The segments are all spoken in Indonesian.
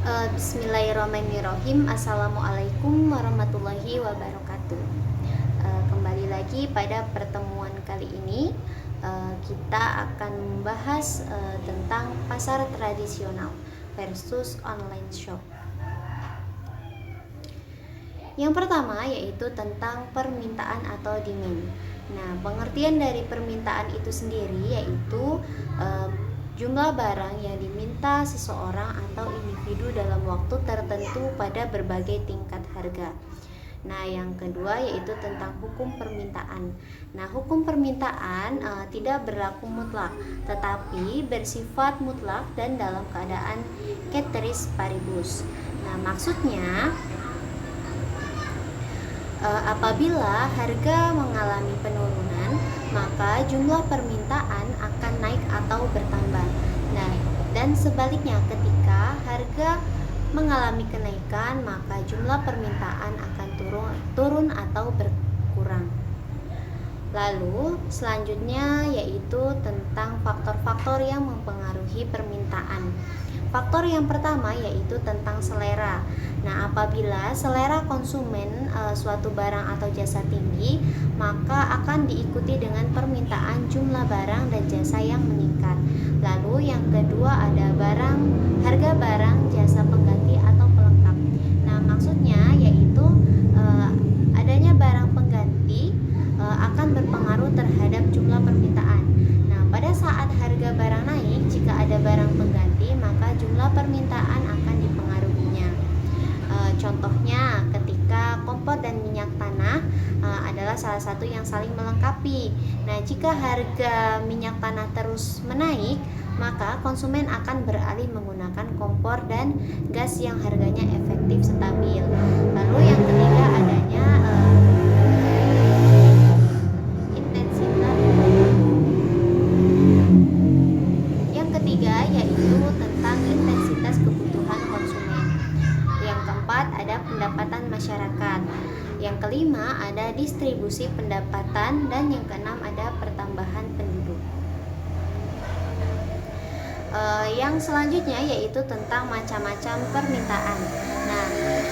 Bismillahirrahmanirrahim. Assalamualaikum warahmatullahi wabarakatuh. Kembali lagi pada pertemuan kali ini, kita akan membahas tentang pasar tradisional versus online shop. Yang pertama yaitu tentang permintaan atau demand. Nah, pengertian dari permintaan itu sendiri yaitu jumlah barang yang diminta seseorang atau individu dalam waktu tertentu pada berbagai tingkat harga. Nah, yang kedua yaitu tentang hukum permintaan. Nah, hukum permintaan tidak berlaku mutlak, tetapi bersifat mutlak dan dalam keadaan ceteris paribus. Nah, maksudnya apabila harga mengalami penurunan, maka jumlah permintaan akan naik atau bertambah. Nah, dan sebaliknya ketika harga mengalami kenaikan, maka jumlah permintaan akan turun atau berkurang. Lalu selanjutnya yaitu tentang faktor-faktor yang mempengaruhi permintaan. Faktor yang pertama yaitu tentang selera. Nah, apabila selera konsumen suatu barang atau jasa tinggi, maka akan diikuti dengan permintaan jumlah barang dan jasa yang meningkat. Lalu yang kedua ada harga barang jasa pengganti atau pelengkap. Nah, maksudnya yaitu adanya barang pengganti akan berpengaruh terhadap jumlah permintaan. Nah, pada saat harga barang naik, jika ada barang pengganti, maka jumlah permintaan akan dipengaruhinya. Contohnya ketika kompor dan minyak tanah adalah salah satu yang saling melengkapi. Nah, jika harga minyak tanah terus menaik, maka konsumen akan beralih menggunakan kompor dan gas yang harganya efektif stabil. Lalu yang ketiga adanya intensitas. Yang ketiga yaitu tentang intensitas kebutuhan konsumen. Yang keempat ada pendapatan masyarakat. Yang kelima ada distribusi pendapatan, dan yang keenam ada pertambahan penduduk. Yang selanjutnya yaitu tentang macam-macam permintaan. Nah,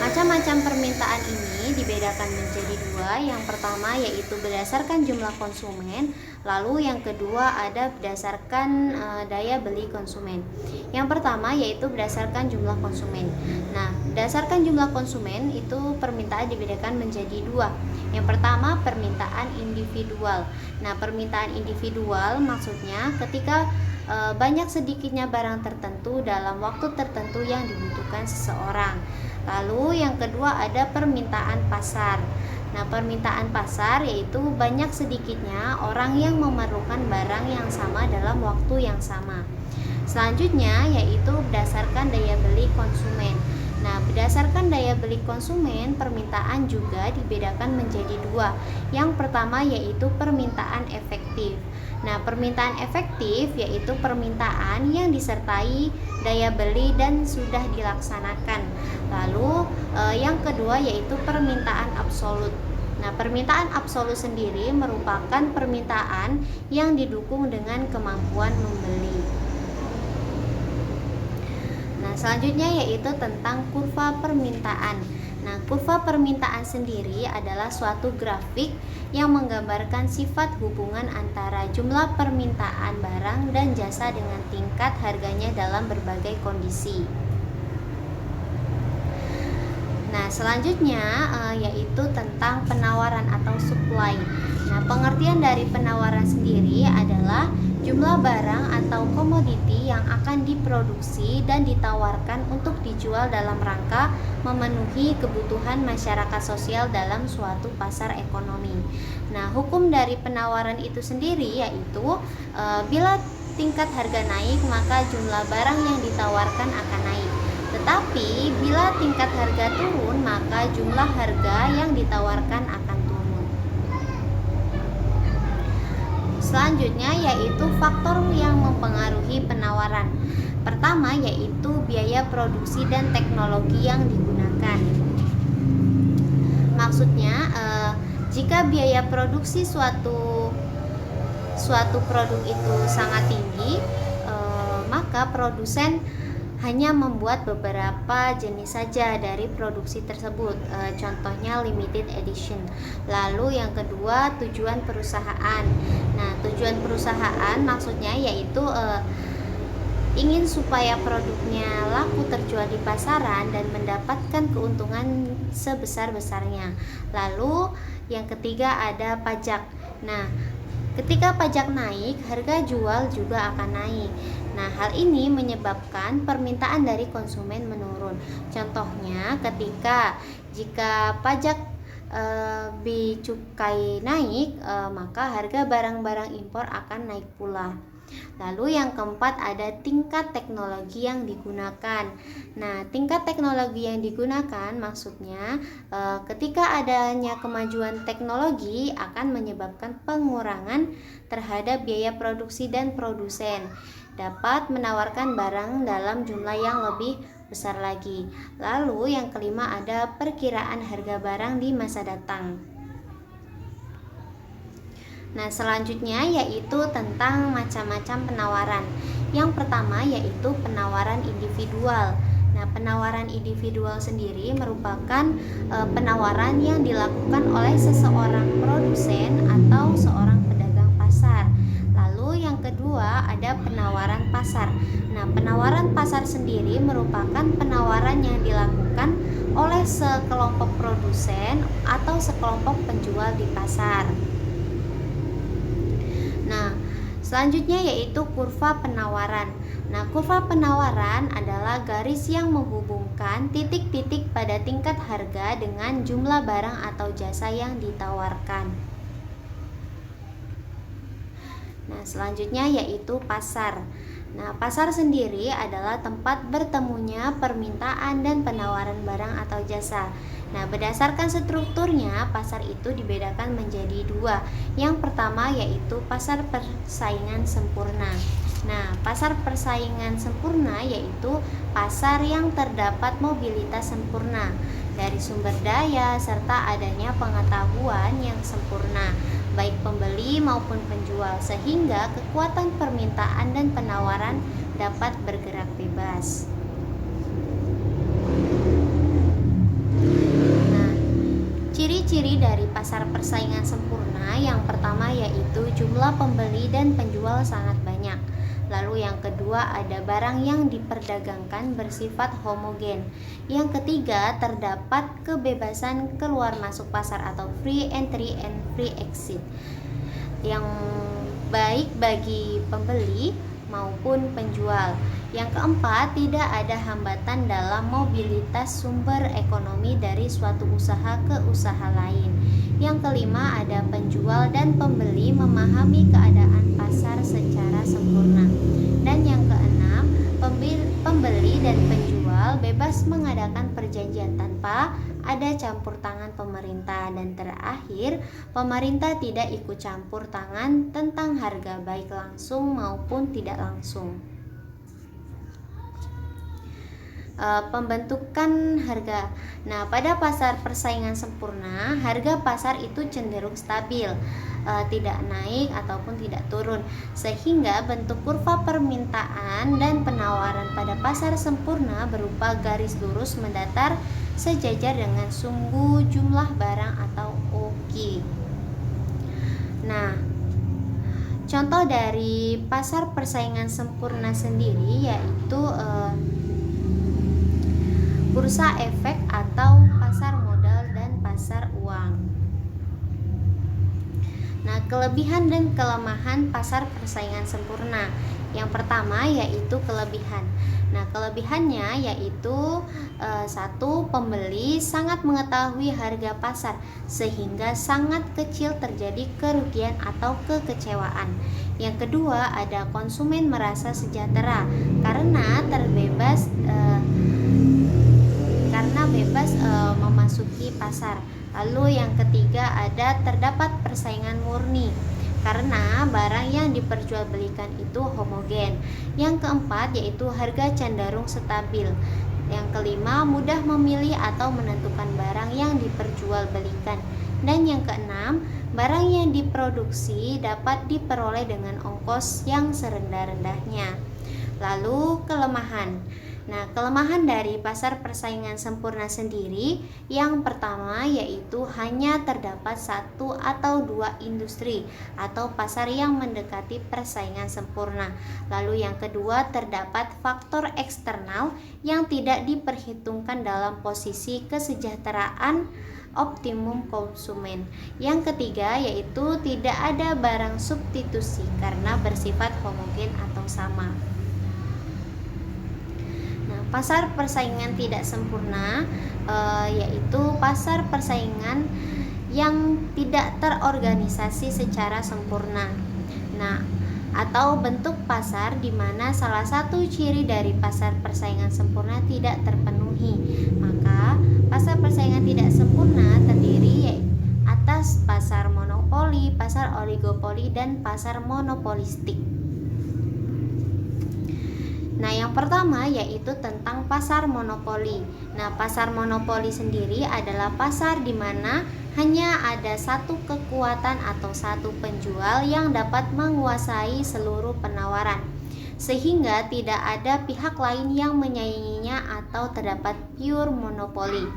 macam-macam permintaan ini dibedakan menjadi dua. Yang pertama yaitu berdasarkan jumlah konsumen, lalu yang kedua ada berdasarkan daya beli konsumen. Yang pertama yaitu berdasarkan jumlah konsumen. Nah, berdasarkan jumlah konsumen itu permintaan dibedakan menjadi dua. Yang pertama permintaan individual. Nah, permintaan individual maksudnya ketika banyak sedikitnya barang tertentu dalam waktu tertentu yang dibutuhkan seseorang. Lalu yang kedua ada permintaan pasar. Nah, permintaan pasar yaitu banyak sedikitnya orang yang memerlukan barang yang sama dalam waktu yang sama. Selanjutnya yaitu berdasarkan daya beli konsumen. Nah, berdasarkan daya beli konsumen, permintaan juga dibedakan menjadi dua. Yang pertama yaitu permintaan efektif. Nah, permintaan efektif yaitu permintaan yang disertai daya beli dan sudah dilaksanakan. Lalu yang kedua yaitu permintaan absolut. Nah, permintaan absolut sendiri merupakan permintaan yang didukung dengan kemampuan membeli. Nah, selanjutnya yaitu tentang kurva permintaan. Nah, kurva permintaan sendiri adalah suatu grafik yang menggambarkan sifat hubungan antara jumlah permintaan barang dan jasa dengan tingkat harganya dalam berbagai kondisi. Nah, selanjutnya yaitu tentang penawaran atau supply. Nah, pengertian dari penawaran sendiri adalah jumlah barang atau komoditi yang akan diproduksi dan ditawarkan untuk dijual dalam rangka memenuhi kebutuhan masyarakat sosial dalam suatu pasar ekonomi. Nah, hukum dari penawaran itu sendiri yaitu bila tingkat harga naik, maka jumlah barang yang ditawarkan akan naik. Tetapi bila tingkat harga turun, maka jumlah harga yang ditawarkan akan turun. Selanjutnya yaitu faktor yang mempengaruhi penawaran. Pertama yaitu biaya produksi dan teknologi yang digunakan. Maksudnya jika biaya produksi suatu produk itu sangat tinggi, maka produsen hanya membuat beberapa jenis saja dari produksi tersebut, contohnya limited edition. Lalu yang kedua, tujuan perusahaan. Nah, tujuan perusahaan maksudnya yaitu ingin supaya produknya laku terjual di pasaran dan mendapatkan keuntungan sebesar-besarnya. Lalu yang ketiga ada pajak. Nah, ketika pajak naik, harga jual juga akan naik. Nah, hal ini menyebabkan permintaan dari konsumen menurun. Contohnya, jika pajak bea cukai naik, maka harga barang-barang impor akan naik pula. Lalu yang keempat ada tingkat teknologi yang digunakan. Nah, tingkat teknologi yang digunakan maksudnya ketika adanya kemajuan teknologi akan menyebabkan pengurangan terhadap biaya produksi dan produsen dapat menawarkan barang dalam jumlah yang lebih besar lagi. Lalu yang kelima ada perkiraan harga barang di masa datang. Nah, selanjutnya yaitu tentang macam-macam penawaran. Yang pertama yaitu penawaran individual. Nah, penawaran individual sendiri merupakan penawaran yang dilakukan oleh seseorang produsen atau seorang pedagang pasar. Lalu yang kedua ada penawaran pasar. Nah, penawaran pasar sendiri merupakan penawaran yang dilakukan oleh sekelompok produsen atau sekelompok penjual di pasar. Nah, selanjutnya yaitu kurva penawaran. Nah, kurva penawaran adalah garis yang menghubungkan titik-titik pada tingkat harga dengan jumlah barang atau jasa yang ditawarkan. Nah, selanjutnya yaitu pasar. Nah, pasar sendiri adalah tempat bertemunya permintaan dan penawaran barang atau jasa. Nah, berdasarkan strukturnya, pasar itu dibedakan menjadi dua. Yang pertama yaitu pasar persaingan sempurna. Nah, pasar persaingan sempurna yaitu pasar yang terdapat mobilitas sempurna dari sumber daya serta adanya pengetahuan yang sempurna, baik pembeli maupun penjual, sehingga kekuatan permintaan dan penawaran dapat bergerak bebas. Nah, ciri-ciri dari pasar persaingan sempurna yang pertama yaitu jumlah pembeli dan penjual sangat banyak. Lalu yang kedua ada barang yang diperdagangkan bersifat homogen. Yang ketiga terdapat kebebasan keluar masuk pasar atau free entry and free exit, yang baik bagi pembeli maupun penjual. Yang keempat, tidak ada hambatan dalam mobilitas sumber ekonomi dari suatu usaha ke usaha lain. Yang kelima, ada penjual dan pembeli memahami keadaan pasar secara sempurna. Dan yang keenam, pembeli dan penjual bebas mengadakan perjanjian tanpa ada campur tangan pemerintah. Dan terakhir, pemerintah tidak ikut campur tangan tentang harga baik langsung maupun tidak langsung. Pembentukan harga. Nah, pada pasar persaingan sempurna, harga pasar itu cenderung stabil, tidak naik ataupun tidak turun, sehingga bentuk kurva permintaan dan penawaran pada pasar sempurna berupa garis lurus mendatar sejajar dengan sumbu jumlah barang atau OQ. Nah, contoh dari pasar persaingan sempurna sendiri yaitu bursa efek atau pasar modal dan pasar uang. Nah, kelebihan dan kelemahan pasar persaingan sempurna. Yang pertama yaitu kelebihan. Nah, kelebihannya yaitu satu, pembeli sangat mengetahui harga pasar sehingga sangat kecil terjadi kerugian atau kekecewaan. Yang kedua, ada konsumen merasa sejahtera karena bebas memasuki pasar. Lalu yang ketiga ada terdapat persaingan murni karena barang yang diperjualbelikan itu homogen. Yang keempat yaitu harga cenderung stabil. Yang kelima mudah memilih atau menentukan barang yang diperjualbelikan. Dan yang keenam, barang yang diproduksi dapat diperoleh dengan ongkos yang serendah-rendahnya. Lalu kelemahan. Nah, kelemahan dari pasar persaingan sempurna sendiri yang pertama yaitu hanya terdapat satu atau dua industri atau pasar yang mendekati persaingan sempurna. Lalu yang kedua terdapat faktor eksternal yang tidak diperhitungkan dalam posisi kesejahteraan optimum konsumen. Yang ketiga yaitu tidak ada barang substitusi karena bersifat homogen atau sama. Pasar persaingan tidak sempurna yaitu pasar persaingan yang tidak terorganisasi secara sempurna. Nah, atau bentuk pasar di mana salah satu ciri dari pasar persaingan sempurna tidak terpenuhi. Maka, pasar persaingan tidak sempurna terdiri atas pasar monopoli, pasar oligopoli, dan pasar monopolistik. Nah, yang pertama yaitu tentang pasar monopoli. Nah, pasar monopoli sendiri adalah pasar di mana hanya ada satu kekuatan atau satu penjual yang dapat menguasai seluruh penawaran, sehingga tidak ada pihak lain yang menyainginya atau terdapat pure monopoli.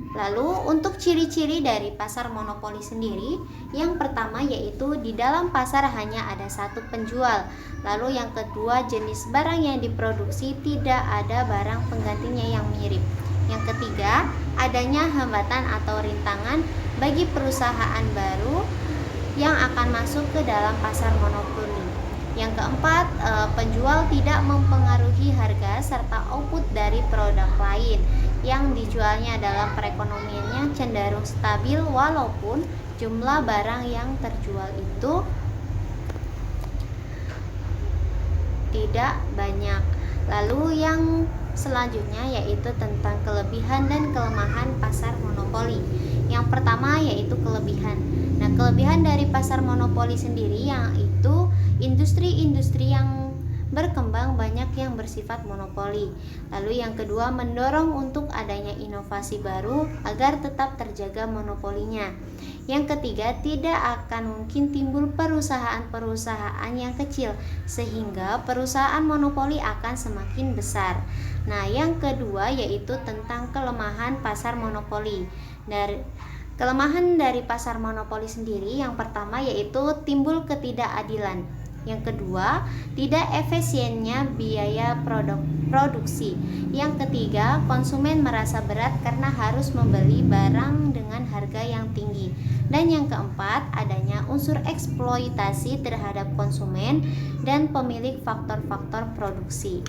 Lalu untuk ciri-ciri dari pasar monopoli sendiri, yang pertama yaitu di dalam pasar hanya ada satu penjual. Lalu yang kedua, jenis barang yang diproduksi tidak ada barang penggantinya yang mirip. Yang ketiga, adanya hambatan atau rintangan bagi perusahaan baru yang akan masuk ke dalam pasar monopoli. Yang keempat, penjual tidak mempengaruhi harga serta output dari produk lain yang dijualnya dalam perekonomiannya cenderung stabil walaupun jumlah barang yang terjual itu tidak banyak. Lalu yang selanjutnya yaitu tentang kelebihan dan kelemahan pasar monopoli. Yang pertama yaitu kelebihan. Nah, kelebihan dari pasar monopoli sendiri yaitu industri-industri yang berkembang banyak yang bersifat monopoli. Lalu yang kedua, mendorong untuk adanya inovasi baru agar tetap terjaga monopolinya. Yang ketiga, tidak akan mungkin timbul perusahaan-perusahaan yang kecil sehingga perusahaan monopoli akan semakin besar. Nah, yang kedua yaitu tentang kelemahan pasar monopoli. Kelemahan dari pasar monopoli sendiri yang pertama yaitu timbul ketidakadilan. Yang kedua, tidak efisiennya biaya produksi. Yang ketiga, konsumen merasa berat karena harus membeli barang dengan harga yang tinggi. Dan yang keempat, adanya unsur eksploitasi terhadap konsumen dan pemilik faktor-faktor produksi.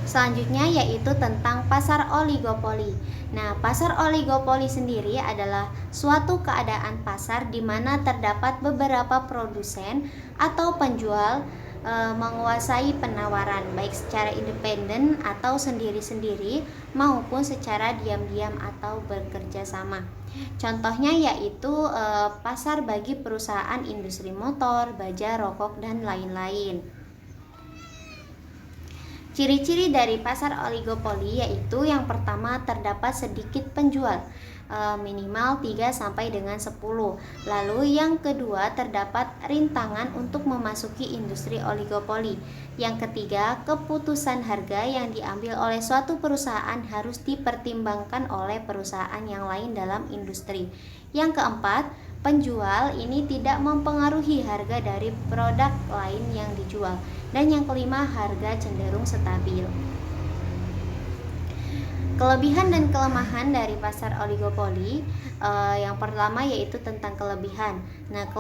Selanjutnya yaitu tentang pasar oligopoli. Nah, pasar oligopoli sendiri adalah suatu keadaan pasar di mana terdapat beberapa produsen atau penjual menguasai penawaran baik secara independen atau sendiri-sendiri maupun secara diam-diam atau bekerja sama. Contohnya yaitu pasar bagi perusahaan industri motor, baja, rokok, dan lain-lain. Ciri-ciri dari pasar oligopoli yaitu yang pertama terdapat sedikit penjual, minimal 3 sampai dengan 10. Lalu yang kedua terdapat rintangan untuk memasuki industri oligopoli. Yang ketiga, keputusan harga yang diambil oleh suatu perusahaan harus dipertimbangkan oleh perusahaan yang lain dalam industri. Yang keempat, penjual ini tidak mempengaruhi harga dari produk lain yang dijual. Dan yang kelima, harga cenderung stabil. Kelebihan dan kelemahan dari pasar oligopoli, yang pertama yaitu tentang kelebihan. Nah,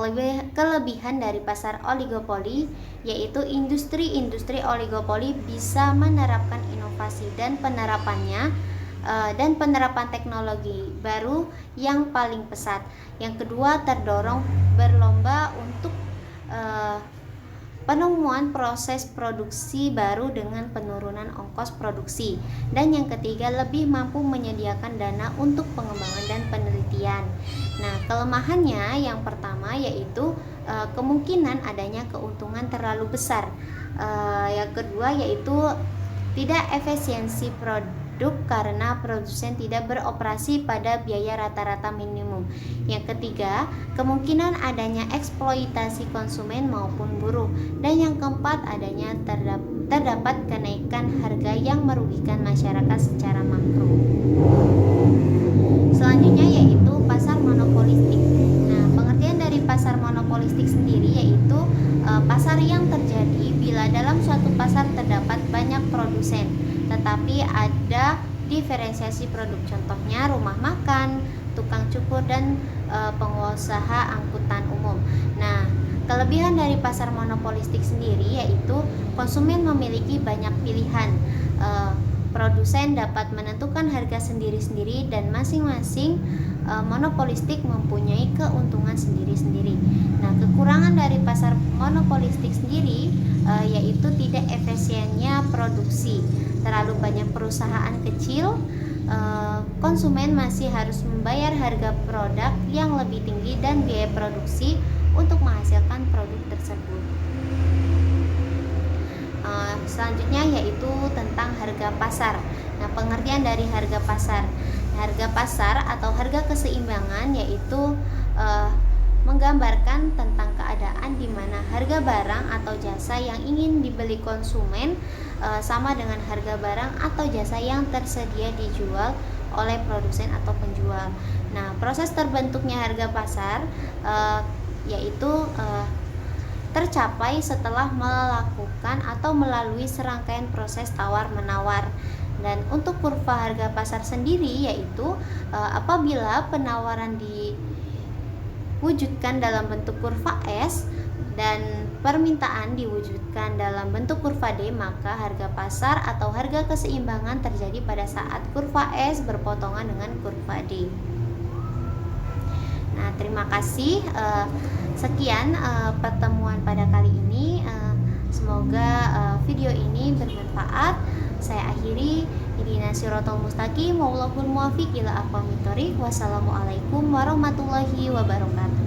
kelebihan dari pasar oligopoli yaitu industri-industri oligopoli bisa menerapkan inovasi dan penerapan teknologi baru yang paling pesat. Yang kedua, terdorong berlomba untuk penemuan proses produksi baru dengan penurunan ongkos produksi. Dan yang ketiga, lebih mampu menyediakan dana untuk pengembangan dan penelitian. Nah, kelemahannya yang pertama yaitu kemungkinan adanya keuntungan terlalu besar. Yang kedua yaitu tidak efisiensi produk karena produsen tidak beroperasi pada biaya rata-rata minimum. Yang ketiga, kemungkinan adanya eksploitasi konsumen maupun buruh. Dan yang keempat, adanya terdapat kenaikan harga yang merugikan masyarakat secara makro. Selanjutnya yaitu pasar monopolistik. Nah, pengertian dari pasar monopolistik sendiri yaitu pasar yang terjadi bila dalam suatu pasar terdapat banyak produsen, tetapi ada diferensiasi produk. Contohnya rumah makan, tukang cukur, dan pengusaha angkutan umum. Nah, kelebihan dari pasar monopolistik sendiri yaitu konsumen memiliki banyak pilihan. Produsen dapat menentukan harga sendiri-sendiri dan masing-masing monopolistik mempunyai keuntungan sendiri-sendiri. Nah, kekurangan dari pasar monopolistik sendiri yaitu tidak efisiennya produksi, terlalu banyak perusahaan kecil, konsumen masih harus membayar harga produk yang lebih tinggi dan biaya produksi untuk menghasilkan produk tersebut. Selanjutnya yaitu tentang harga pasar. Nah, pengertian dari harga pasar. Harga pasar atau harga keseimbangan yaitu menggambarkan tentang keadaan di mana harga barang atau jasa yang ingin dibeli konsumen sama dengan harga barang atau jasa yang tersedia dijual oleh produsen atau penjual. Nah, proses terbentuknya harga pasar yaitu tercapai setelah melakukan atau melalui serangkaian proses tawar-menawar. Dan untuk kurva harga pasar sendiri yaitu apabila penawaran diwujudkan dalam bentuk kurva S dan permintaan diwujudkan dalam bentuk kurva D, maka harga pasar atau harga keseimbangan terjadi pada saat kurva S berpotongan dengan kurva D. Nah, terima kasih. Sekian pertemuan pada kali ini. Semoga video ini bermanfaat. Saya akhiri. Ihdinas siratal mustaqim, wallahul muwaffiq ila aqwamit thoriq. Wassalamualaikum warahmatullahi wabarakatuh.